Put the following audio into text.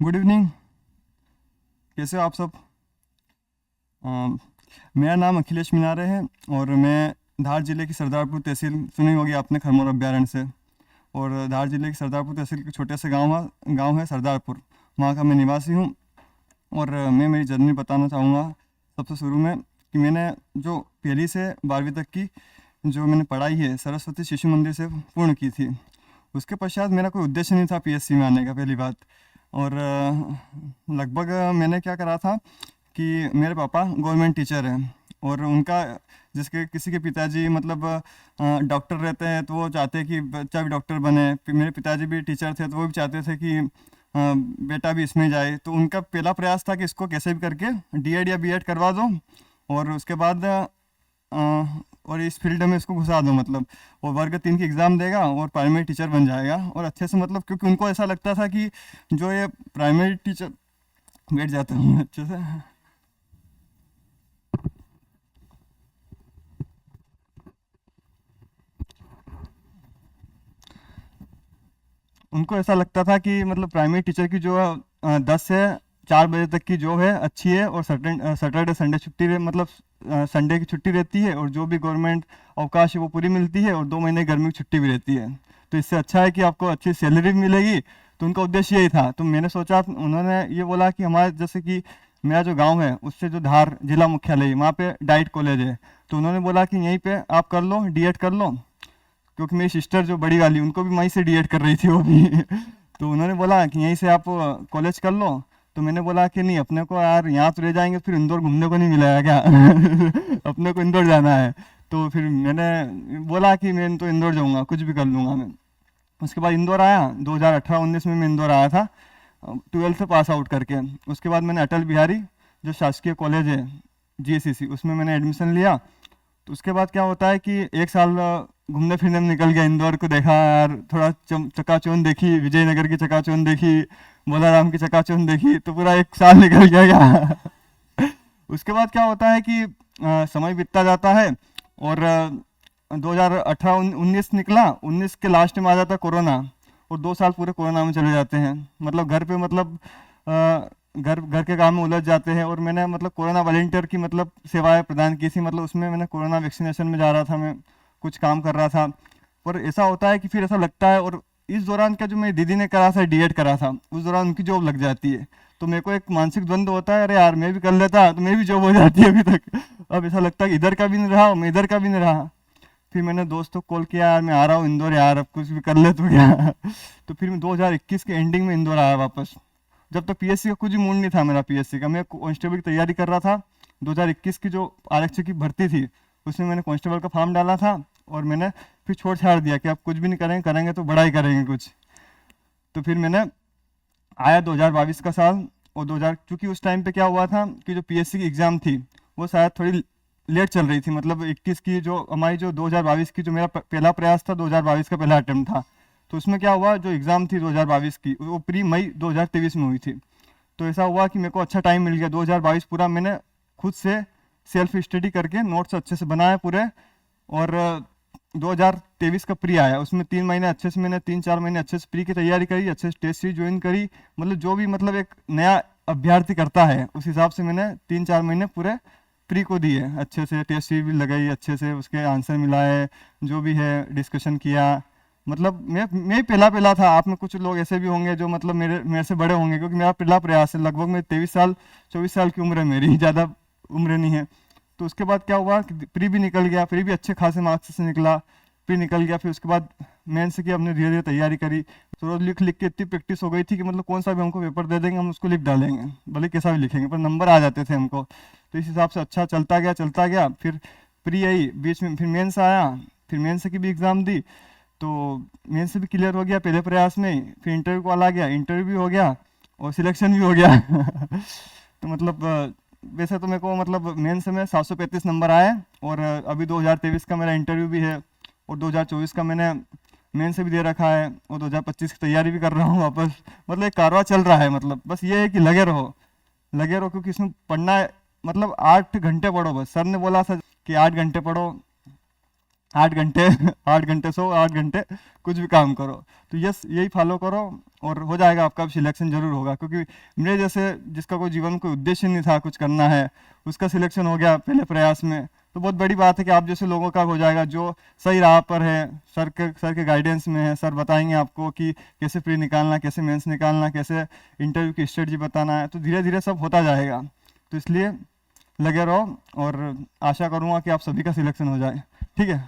Good evening. कैसे हो आप सब? अम, मेरा नाम अखिलेश मीनारे है और मैं धार जिले की सरदारपुर तहसील, सुनी होगी आपने, खरमोर अभ्यारण्य से। और धार जिले की सरदारपुर तहसील के छोटे से गांव है सरदारपुर। वहाँ का मैं निवासी हूँ। और मैं मेरी जर्नी बताना चाहूँगा सबसे शुरू में कि मैंने जो पहली से 12वीं तक की जो मैंने पढ़ाई है सरस्वती शिशु मंदिर से पूर्ण की थी। उसके पश्चात मेरा कोई उद्देश्य नहीं था पीएससी में आने का, पहली बात। और लगभग मैंने क्या करा था कि मेरे पापा गवर्नमेंट टीचर हैं और उनका, जिसके किसी के पिताजी मतलब डॉक्टर रहते हैं तो वो चाहते हैं कि बच्चा भी डॉक्टर बने। फिर मेरे पिताजी भी टीचर थे तो वो भी चाहते थे कि बेटा भी इसमें जाए। तो उनका पहला प्रयास था कि इसको कैसे भी करके डीएड या बीएड करवा दो और उसके बाद और इस फील्ड में इसको घुसा दो, मतलब वो वर्ग 3 की एग्ज़ाम देगा और प्राइमरी टीचर बन जाएगा और अच्छे से, मतलब क्योंकि उनको ऐसा लगता था कि जो ये प्राइमरी टीचर, बैठ जाते हैं अच्छे से। उनको ऐसा लगता था कि मतलब प्राइमरी टीचर की जो 10 से 4 बजे तक की जॉब है अच्छी है और सैटरडे संडे छुट्टी मतलब संडे की छुट्टी रहती है और जो भी गवर्नमेंट अवकाश है वो पूरी मिलती है और 2 महीने गर्मी की छुट्टी भी रहती है। तो इससे अच्छा है कि आपको अच्छी सैलरी भी मिलेगी। तो उनका उद्देश्य यही था। तो मैंने सोचा, उन्होंने ये बोला कि हमारे जैसे कि मेरा जो गांव है उससे जो धार जिला मुख्यालय है वहाँ पे डाइट कॉलेज है। तो उन्होंने बोला कि यहीं पे आप कर लो, डीएड कर लो। क्योंकि मेरी सिस्टर जो बड़ी वाली उनको भी वहीं से डीएड कर रही थी वो भी तो उन्होंने बोला कि यहीं से आप कॉलेज कर लो। तो मैंने बोला कि नहीं, अपने को यार यहाँ तो ले जाएंगे फिर इंदौर घूमने को नहीं मिलेगा क्या अपने को इंदौर जाना है। तो फिर मैंने बोला कि मैं तो इंदौर जाऊँगा, कुछ भी कर लूँगा मैं। उसके बाद इंदौर आया, 2018-19 में मैं इंदौर आया था 12th से पास आउट करके। उसके बाद मैंने अटल बिहारी जो शासकीय कॉलेज है जीएससीसी, उसमें मैंने एडमिशन लिया। तो उसके बाद क्या होता है कि एक साल घूमने फिरने में निकल गया। इंदौर को देखा यार, थोड़ा चकाचौंध देखी, विजयनगर की चकाचौंध देखी, बोलाराम की चकाचौंध देखी, तो पूरा एक साल निकल गया उसके बाद क्या होता है कि समय बीतता जाता है और 2018-19 निकला, 19 के लास्ट में आ जाता है कोरोना और 2 साल पूरे कोरोना में चले जाते हैं। मतलब घर पे, मतलब अ, घर घर के काम में उलझ जाते हैं। और मैंने मतलब कोरोना वॉलेंटियर की मतलब सेवाएं प्रदान की थी, मतलब उसमें मैंने कोरोना वैक्सीनेशन में जा रहा था, मैं कुछ काम कर रहा था। पर ऐसा होता है कि फिर ऐसा लगता है, और इस दौरान क्या जो मेरी दीदी ने करा था, डीएड करा था, उस दौरान उनकी जॉब लग जाती है। तो मेरे को एक मानसिक द्वंद्व होता है, अरे यार मैं भी कर लेता तो मेरी भी जॉब हो जाती है अभी तक। अब ऐसा लगता है कि इधर का भी नहीं रहा, मैं इधर का भी नहीं रहा। फिर मैंने दोस्तों को कॉल किया, यार मैं आ रहा हूँ इंदौर यार, अब कुछ भी कर ले तो क्या तो फिर मैं 2021 के एंडिंग में इंदौर आया वापस। जब तक पीएससी का कुछ भी मूड नहीं था मेरा, पीएससी का मैं कांस्टेबल की तैयारी कर रहा था। 2021 की जो आरक्षक की भर्ती थी उसमें मैंने कांस्टेबल का फॉर्म डाला था और मैंने फिर छोड़ छाड़ दिया कि अब कुछ भी नहीं करेंगे, करेंगे तो बड़ा ही करेंगे कुछ। तो फिर मैंने आया 2022 का साल। और 2000, क्योंकि उस टाइम पे क्या हुआ था कि जो पीएससी की एग्ज़ाम थी वो शायद थोड़ी लेट चल रही थी, मतलब 21 की जो हमारी, जो 2022 की जो मेरा पहला प्रयास था, 2022 का पहला अटेम्प्ट था। तो उसमें क्या हुआ, जो एग्ज़ाम थी 2022 की वो प्री मई 2023 में हुई थी। तो ऐसा हुआ कि मेरे को अच्छा टाइम मिल गया। 2022 पूरा मैंने खुद से सेल्फ स्टडी करके नोट्स अच्छे से बनाए पूरे। और 2023 का प्री आया, उसमें 3 महीने अच्छे से, मैंने 3-4 महीने अच्छे से प्री की तैयारी करी, अच्छे से टेस्ट सीरीज ज्वाइन करी। मतलब जो भी, मतलब एक नया अभ्यर्थी करता है उस हिसाब से मैंने 3-4 महीने पूरे प्री को दिए, अच्छे से टेस्ट सीरीज भी लगाई, अच्छे से उसके आंसर मिलाए, जो भी है डिस्कशन किया। मतलब मैं पहला पहला था। आप में कुछ लोग ऐसे भी होंगे जो मतलब मेरे मेरे से बड़े होंगे, क्योंकि मेरा पहला प्रयास है। लगभग मैं 23 साल 24 साल की उम्र है मेरी, ज़्यादा उम्र नहीं है। तो उसके बाद क्या हुआ कि प्री भी निकल गया, प्री भी अच्छे खासे मार्क्स से निकला, प्री निकल गया। फिर उसके बाद मेंस की हमने धीरे धीरे तैयारी करी। तो रोज लिख लिख के इतनी प्रैक्टिस हो गई थी कि मतलब कौन सा भी हमको पेपर दे देंगे हम उसको लिख डालेंगे, भले कैसा भी लिखेंगे, पर नंबर आ जाते थे हमको। तो इस हिसाब से अच्छा चलता गया चलता गया। फिर प्री आई, बीच में फिर मेंस आया, फिर मेंस की भी एग्ज़ाम दी। तो मेंस भी क्लियर हो गया पहले प्रयास में ही। फिर इंटरव्यू कॉल आ गया, इंटरव्यू भी हो गया और सिलेक्शन भी हो गया तो मतलब वैसे तो मेरे को मतलब मेंस में 735 नंबर आए। और अभी 2023 का मेरा इंटरव्यू भी है और 2024 का मैंने मेन से भी दे रखा है और 2025 की तैयारी भी कर रहा हूँ वापस। मतलब एक कारवा चल रहा है। मतलब बस ये है कि लगे रहो, लगे रहो, क्योंकि इसमें पढ़ना है। मतलब 8 घंटे पढ़ो बस, सर ने बोला था कि 8 घंटे पढ़ो, 8 घंटे 8 घंटे सो, 8 घंटे कुछ भी काम करो। तो यस, यही फॉलो करो और हो जाएगा, आपका सिलेक्शन जरूर होगा। क्योंकि मेरे जैसे जिसका कोई जीवन में कोई उद्देश्य नहीं था कुछ करना है, उसका सिलेक्शन हो गया पहले प्रयास में, तो बहुत बड़ी बात है कि आप जैसे लोगों का हो जाएगा जो सही राह पर है, सर के गाइडेंस में है। सर बताएंगे आपको कि कैसे प्री निकालना, कैसे मेंस निकालना, कैसे इंटरव्यू की स्ट्रेटजी बताना है। तो धीरे धीरे सब होता जाएगा। तो इसलिए लगे रहो और आशा करूँगा कि आप सभी का सिलेक्शन हो जाए। ठीक है।